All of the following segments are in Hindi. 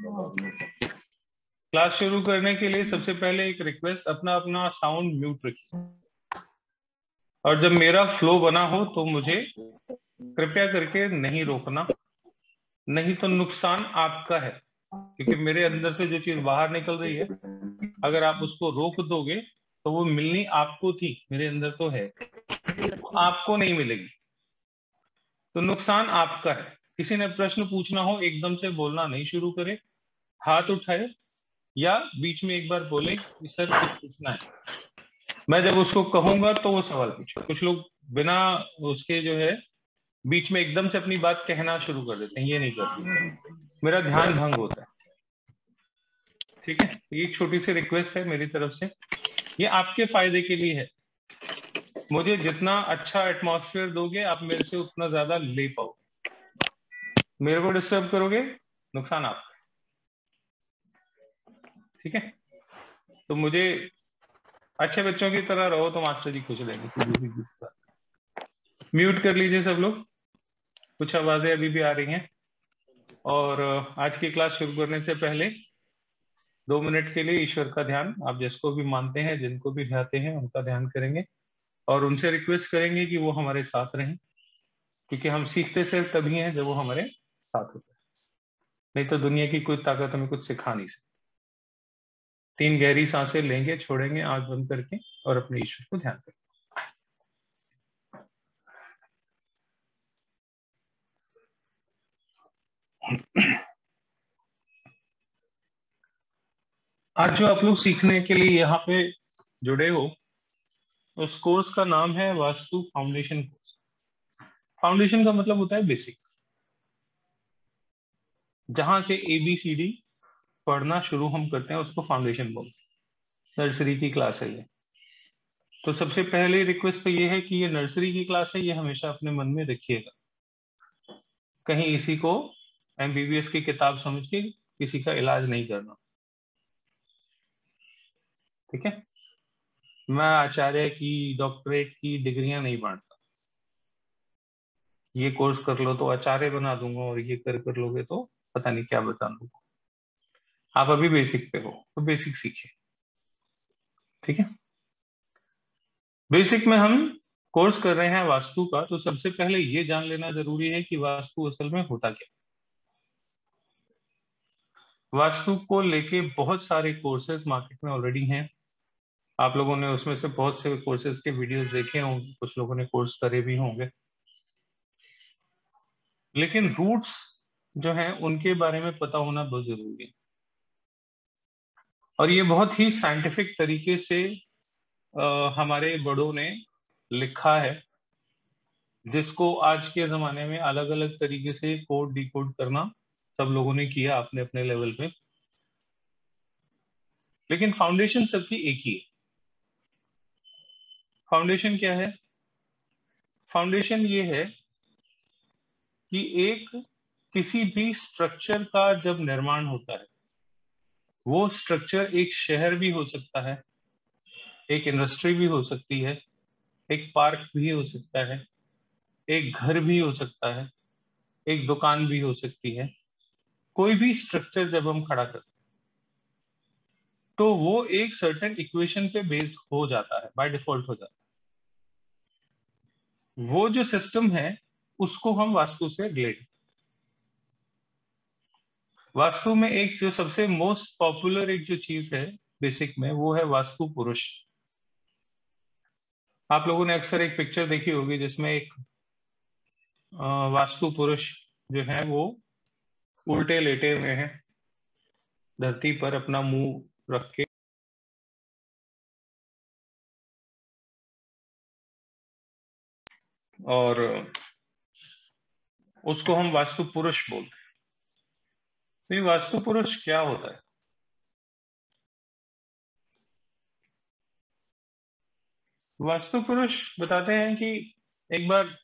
क्लास शुरू करने के लिए सबसे पहले एक रिक्वेस्ट, अपना अपना साउंड म्यूट रखिए, और जब मेरा फ्लो बना हो तो मुझे कृपया करके नहीं रोकना, नहीं तो नुकसान आपका है, क्योंकि मेरे अंदर से जो चीज बाहर निकल रही है अगर आप उसको रोक दोगे तो वो मिलनी आपको थी, मेरे अंदर तो है, वो आपको नहीं मिलेगी, तो नुकसान आपका है। किसी ने प्रश्न पूछना हो एकदम से बोलना नहीं शुरू करे, हाथ उठाए या बीच में एक बार बोले कि सर कुछ पूछना है, मैं जब उसको कहूंगा तो वो सवाल पूछे। कुछ लोग बिना उसके जो है बीच में एकदम से अपनी बात कहना शुरू कर देते हैं, ये नहीं करते, मेरा ध्यान भंग होता है। ठीक है, ये एक छोटी सी रिक्वेस्ट है मेरी तरफ से, ये आपके फायदे के लिए है। मुझे जितना अच्छा एटमॉस्फेयर दोगे आप मेरे से उतना ज्यादा ले पाओगे, मेरे को डिस्टर्ब करोगे नुकसान आपका। ठीक है, तो मुझे अच्छे बच्चों की तरह रहो तो मास्टर जी खुश रहेंगे, सीधी सीधी सी बात। म्यूट कर लीजिए सब लोग, कुछ आवाजें अभी भी आ रही हैं। और आज की क्लास शुरू करने से पहले 2 मिनट के लिए ईश्वर का ध्यान, आप जिसको भी मानते हैं, जिनको भी चाहते हैं उनका ध्यान करेंगे, और उनसे रिक्वेस्ट करेंगे कि वो हमारे साथ रहें, क्योंकि हम सीखते सिर्फ तभी हैं जब वो हमारे साथ होते हैं, नहीं तो दुनिया की कोई ताकत हमें कुछ सिखा नहीं सकती। 3 गहरी सांसें लेंगे, छोड़ेंगे आंख बंद करके, और अपने ईश्वर को ध्यान करेंगे। आज जो आप लोग सीखने के लिए यहाँ पे जुड़े हो, उस कोर्स का नाम है वास्तु फाउंडेशन कोर्स। फाउंडेशन का मतलब होता है बेसिक, जहां से ABCD पढ़ना शुरू हम करते हैं उसको फाउंडेशन बोलते हैं। नर्सरी की क्लास है ये। तो सबसे पहले रिक्वेस्ट तो ये है कि ये नर्सरी की क्लास है, ये हमेशा अपने मन में रखिएगा, कहीं इसी को MBBS की किताब समझ के किसी का इलाज नहीं करना। ठीक है, मैं आचार्य की, डॉक्टरेट की डिग्रियां नहीं बांटता, ये कोर्स कर लो तो आचार्य बना दूंगा और ये कर लोगे तो पता नहीं क्या बता दूंगा। आप अभी बेसिक पे हो तो बेसिक सीखिए। ठीक है, बेसिक में हम कोर्स कर रहे हैं वास्तु का, तो सबसे पहले ये जान लेना जरूरी है कि वास्तु असल में होता क्या। वास्तु को लेके बहुत सारे कोर्सेज मार्केट में ऑलरेडी हैं, आप लोगों ने उसमें से बहुत से कोर्सेज के वीडियोस देखे होंगे, कुछ लोगों ने कोर्स करे भी होंगे, लेकिन रूट्स जो हैं उनके बारे में पता होना बहुत जरूरी है। और ये बहुत ही साइंटिफिक तरीके से हमारे बड़ों ने लिखा है, जिसको आज के जमाने में अलग अलग तरीके से कोड डिकोड करना सब लोगों ने किया अपने अपने लेवल पे, लेकिन फाउंडेशन सबकी एक ही है। फाउंडेशन क्या है? फाउंडेशन ये है कि एक किसी भी स्ट्रक्चर का जब निर्माण होता है, वो स्ट्रक्चर एक शहर भी हो सकता है, एक इंडस्ट्री भी हो सकती है, एक पार्क भी हो सकता है, एक घर भी हो सकता है, एक दुकान भी हो सकती है। कोई भी स्ट्रक्चर जब हम खड़ा करते हैं तो वो एक सर्टेन इक्वेशन पे बेस्ड हो जाता है, बाय डिफॉल्ट हो जाता है। वो जो सिस्टम है उसको हम वास्तु से रिलेट। वास्तु में एक जो सबसे मोस्ट पॉपुलर एक जो चीज है बेसिक में, वो है वास्तु पुरुष। आप लोगों ने अक्सर एक पिक्चर देखी होगी जिसमें एक वास्तु पुरुष जो है वो उल्टे लेटे हुए हैं धरती पर, अपना मुंह रख के, और उसको हम वास्तु पुरुष बोलते हैं। तो ये वास्तु पुरुष क्या होता है? वास्तु पुरुष बताते हैं कि एक बार,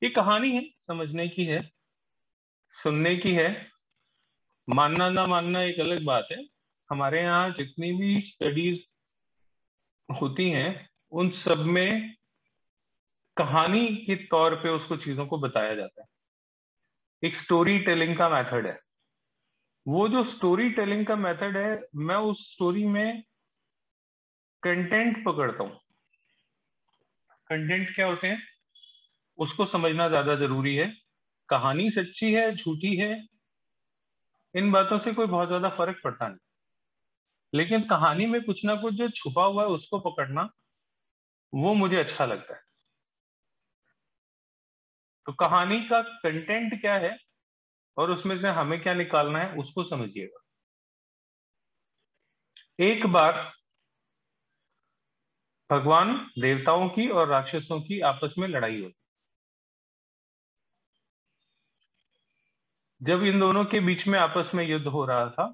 ये कहानी है, समझने की है, सुनने की है, मानना ना मानना एक अलग बात है। हमारे यहाँ जितनी भी स्टडीज होती हैं उन सब में कहानी के तौर पे उसको चीजों को बताया जाता है, एक स्टोरी टेलिंग का मेथड है। वो जो स्टोरी टेलिंग का मेथड है, मैं उस स्टोरी में कंटेंट पकड़ता हूं। कंटेंट क्या होते हैं उसको समझना ज्यादा जरूरी है। कहानी सच्ची है झूठी है इन बातों से कोई बहुत ज्यादा फर्क पड़ता नहीं, लेकिन कहानी में कुछ ना कुछ जो छुपा हुआ है उसको पकड़ना, वो मुझे अच्छा लगता है। तो कहानी का कंटेंट क्या है और उसमें से हमें क्या निकालना है उसको समझिएगा। एक बार भगवान देवताओं की और राक्षसों की आपस में लड़ाई हुई। जब इन दोनों के बीच में आपस में युद्ध हो रहा था,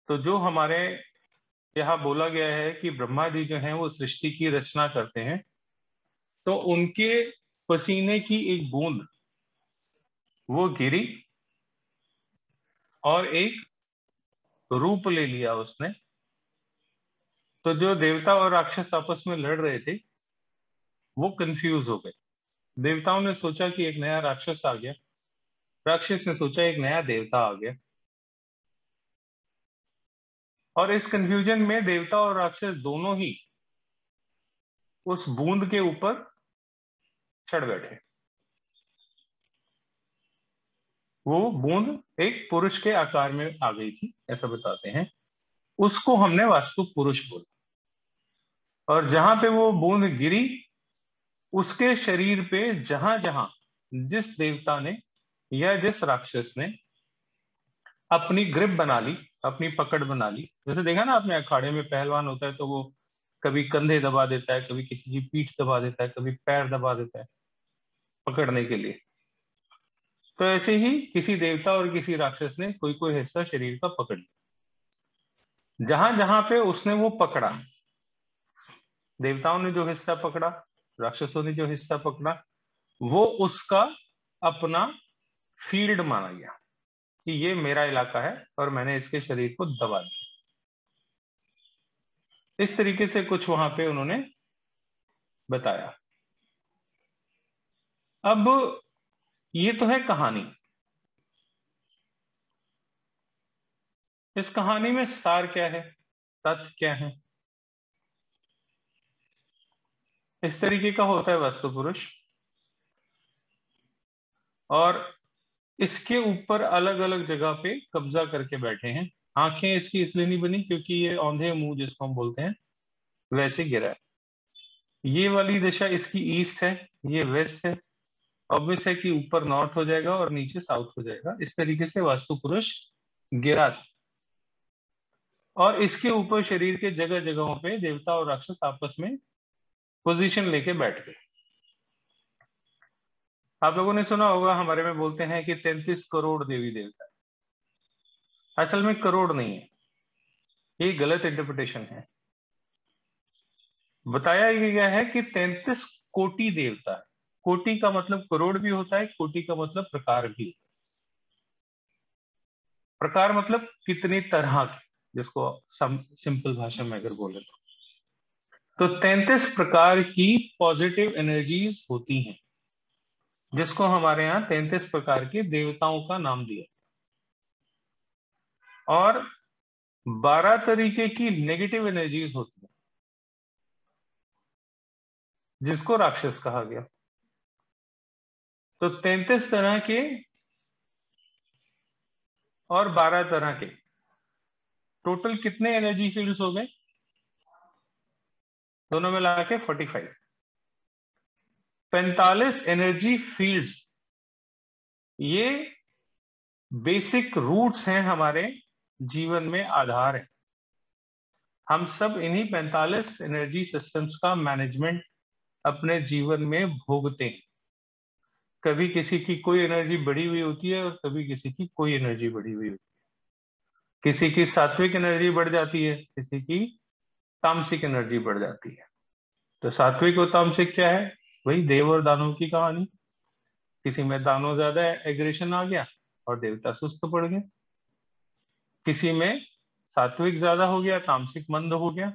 तो जो हमारे यहाँ बोला गया है कि ब्रह्मा जी जो हैं वो सृष्टि की रचना करते हैं, तो उनके पसीने की एक बूंद वो गिरी और एक रूप ले लिया उसने। तो जो देवता और राक्षस आपस में लड़ रहे थे वो कंफ्यूज हो गए। देवताओं ने सोचा कि एक नया राक्षस आ गया, राक्षस ने सोचा एक नया देवता आ गया, और इस कंफ्यूजन में देवता और राक्षस दोनों ही उस बूंद के ऊपर चढ़ बैठे। वो बूंद एक पुरुष के आकार में आ गई थी ऐसा बताते हैं, उसको हमने वास्तु पुरुष बोला। और जहां पे वो बूंद गिरी, उसके शरीर पे जहां जहां जिस देवता ने या जिस राक्षस ने अपनी ग्रिप बना ली, अपनी पकड़ बना ली, जैसे देखा ना आपने अखाड़े में पहलवान होता है तो वो कभी कंधे दबा देता है, कभी किसी की पीठ दबा देता है, कभी पैर दबा देता है पकड़ने के लिए। तो ऐसे ही किसी देवता और किसी राक्षस ने कोई कोई हिस्सा शरीर का पकड़ लिया। जहां जहां पे उसने वो पकड़ा, देवताओं ने जो हिस्सा पकड़ा, राक्षसों ने जो हिस्सा पकड़ा, वो उसका अपना फील्ड माना गया कि ये मेरा इलाका है और मैंने इसके शरीर को दबा दिया। इस तरीके से कुछ वहां पे उन्होंने बताया। अब ये तो है कहानी। इस कहानी में सार क्या है, तथ्य क्या है? इस तरीके का होता है वास्तु पुरुष, और इसके ऊपर अलग अलग जगह पे कब्जा करके बैठे हैं। आंखें इसकी इसलिए नहीं बनी क्योंकि ये औंधे मुंह जिसको हम बोलते हैं वैसे गिरा है। ये वाली दिशा इसकी ईस्ट है, ये वेस्ट है। ऑब्वियस है कि ऊपर नॉर्थ हो जाएगा और नीचे साउथ हो जाएगा। इस तरीके से वास्तु पुरुष गिरा था, और इसके ऊपर शरीर के जगह जगहों पे देवता और राक्षस आपस में पोजीशन लेके बैठ गए। आप लोगों ने सुना होगा, हमारे में बोलते हैं कि 33 करोड़ देवी देवता है। असल में करोड़ नहीं है, ये गलत इंटरप्रिटेशन है। बताया गया है कि 33 कोटि देवता है। कोटि का मतलब करोड़ भी होता है, कोटि का मतलब प्रकार भी। प्रकार मतलब कितनी तरह के, जिसको सिंपल भाषा में अगर बोले तो 33 प्रकार की पॉजिटिव एनर्जीज होती हैं, जिसको हमारे यहाँ 33 प्रकार के देवताओं का नाम दिया। और 12 तरीके की नेगेटिव एनर्जीज होती है, जिसको राक्षस कहा गया। तो 33 तरह के और 12 तरह के, टोटल कितने एनर्जी फील्ड्स हो गए दोनों मिला के? 45। 45 एनर्जी फील्ड्स, ये बेसिक रूट्स हैं हमारे जीवन में, आधार है। हम सब इन्हीं 45 एनर्जी सिस्टम्स का मैनेजमेंट अपने जीवन में भोगते हैं। कभी किसी की कोई एनर्जी बढ़ी हुई होती है और कभी किसी की कोई एनर्जी बढ़ी हुई होती है। किसी की सात्विक एनर्जी बढ़ जाती है, किसी की तामसिक एनर्जी बढ़ जाती है। तो सात्विक और तामसिक क्या है? वही देव और दानव की कहानी। किसी में दानव ज्यादा एग्रेशन आ गया और देवता सुस्त पड़ गए। किसी में सात्विक ज्यादा हो गया, तामसिक मंद हो गया,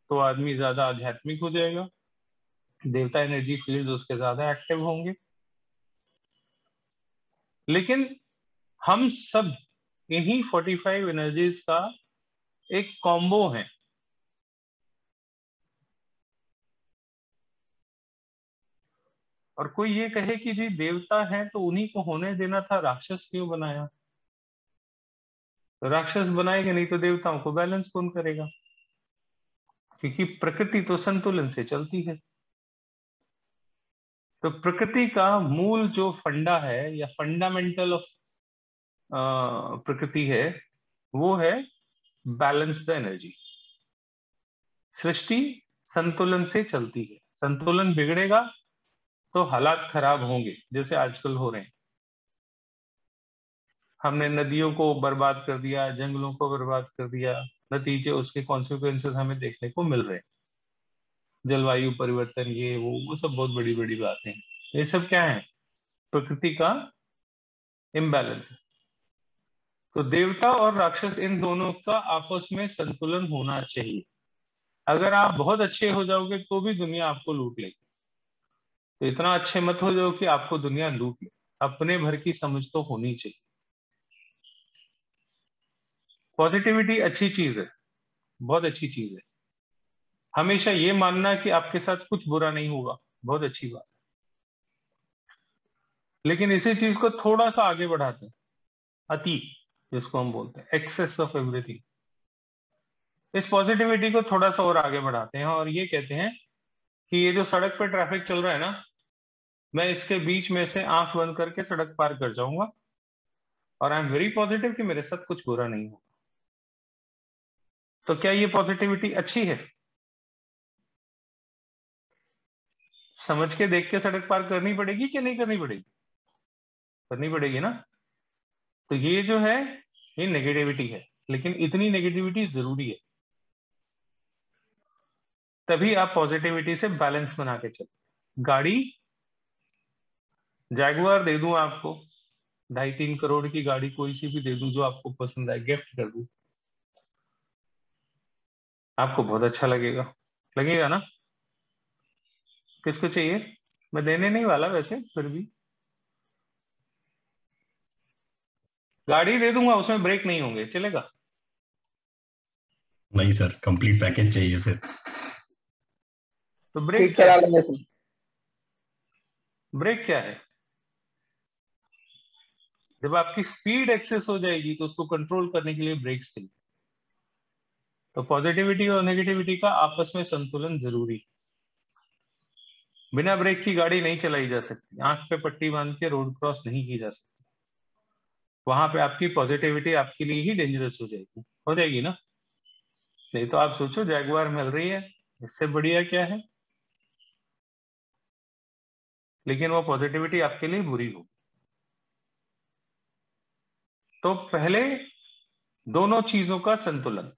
तो आदमी ज्यादा आध्यात्मिक हो जाएगा, देवता एनर्जी फील्ड उसके ज्यादा एक्टिव होंगे। लेकिन हम सब इन्हीं 45 एनर्जीज का एक कॉम्बो है। और कोई ये कहे कि जी देवता है तो उन्हीं को होने देना था, राक्षस क्यों बनाया? तो राक्षस बनाएंगे नहीं तो देवताओं को बैलेंस कौन करेगा? क्योंकि प्रकृति तो संतुलन से चलती है। तो प्रकृति का मूल जो फंडा है या फंडामेंटल ऑफ प्रकृति है वो है बैलेंस द एनर्जी। सृष्टि संतुलन से चलती है, संतुलन बिगड़ेगा तो हालात खराब होंगे, जैसे आजकल हो रहे हैं। हमने नदियों को बर्बाद कर दिया, जंगलों को बर्बाद कर दिया, नतीजे उसके कॉन्सिक्वेंसेस हमें देखने को मिल रहे हैं। जलवायु परिवर्तन, ये वो सब बहुत बड़ी बड़ी बातें हैं। ये सब क्या है? प्रकृति का इम्बैलेंस है। तो देवता और राक्षस इन दोनों का आपस में संतुलन होना चाहिए। अगर आप बहुत अच्छे हो जाओगे तो भी दुनिया आपको लूट लेगी। तो इतना अच्छे मत हो जाओ कि आपको दुनिया लूट ले। अपने भर की समझ तो होनी चाहिए। पॉजिटिविटी अच्छी चीज है, बहुत अच्छी चीज है। हमेशा ये मानना कि आपके साथ कुछ बुरा नहीं होगा, बहुत अच्छी बात है। लेकिन इसी चीज को थोड़ा सा आगे बढ़ाते हैं, अति, जिसको हम बोलते हैं एक्सेस ऑफ एवरीथिंग। इस पॉजिटिविटी को थोड़ा सा और आगे बढ़ाते हैं और ये कहते हैं कि ये जो सड़क पे ट्रैफिक चल रहा है ना, मैं इसके बीच में से आंख बंद करके सड़क पार कर जाऊंगा और आई एम वेरी पॉजिटिव कि मेरे साथ कुछ बुरा नहीं होगा। तो क्या ये पॉजिटिविटी अच्छी है? समझ के देख के सड़क पार करनी पड़ेगी कि नहीं करनी पड़ेगी? करनी पड़ेगी ना। तो ये जो है ये नेगेटिविटी है, लेकिन इतनी नेगेटिविटी जरूरी है, तभी आप पॉजिटिविटी से बैलेंस बना के चलो। गाड़ी जैगुआर दे दूं आपको, 2.5-3 करोड़ की गाड़ी कोई सी भी दे दूं जो आपको पसंद आए, गिफ्ट कर दूं, आपको बहुत अच्छा लगेगा, लगेगा ना? किसको चाहिए? मैं देने नहीं वाला वैसे, फिर भी गाड़ी दे दूंगा, उसमें ब्रेक नहीं होंगे, चलेगा? नहीं सर, कंप्लीट पैकेज चाहिए फिर। तो ब्रेक ठीक क्या चला है? लेंगे सर। ब्रेक क्या है? जब आपकी स्पीड एक्सेस हो जाएगी तो उसको कंट्रोल करने के लिए ब्रेक्स चाहिए। तो पॉजिटिविटी और नेगेटिविटी का आपस में संतुलन जरूरी है। बिना ब्रेक की गाड़ी नहीं चलाई जा सकती, आंख पे पट्टी बांध के रोड क्रॉस नहीं की जा सकती। वहां पे आपकी पॉजिटिविटी आपके लिए ही डेंजरस हो जाएगी ना। नहीं तो आप सोचो, जैगुआर मिल रही है, इससे बढ़िया क्या है? लेकिन वो पॉजिटिविटी आपके लिए बुरी हो। तो पहले दोनों चीजों का संतुलन,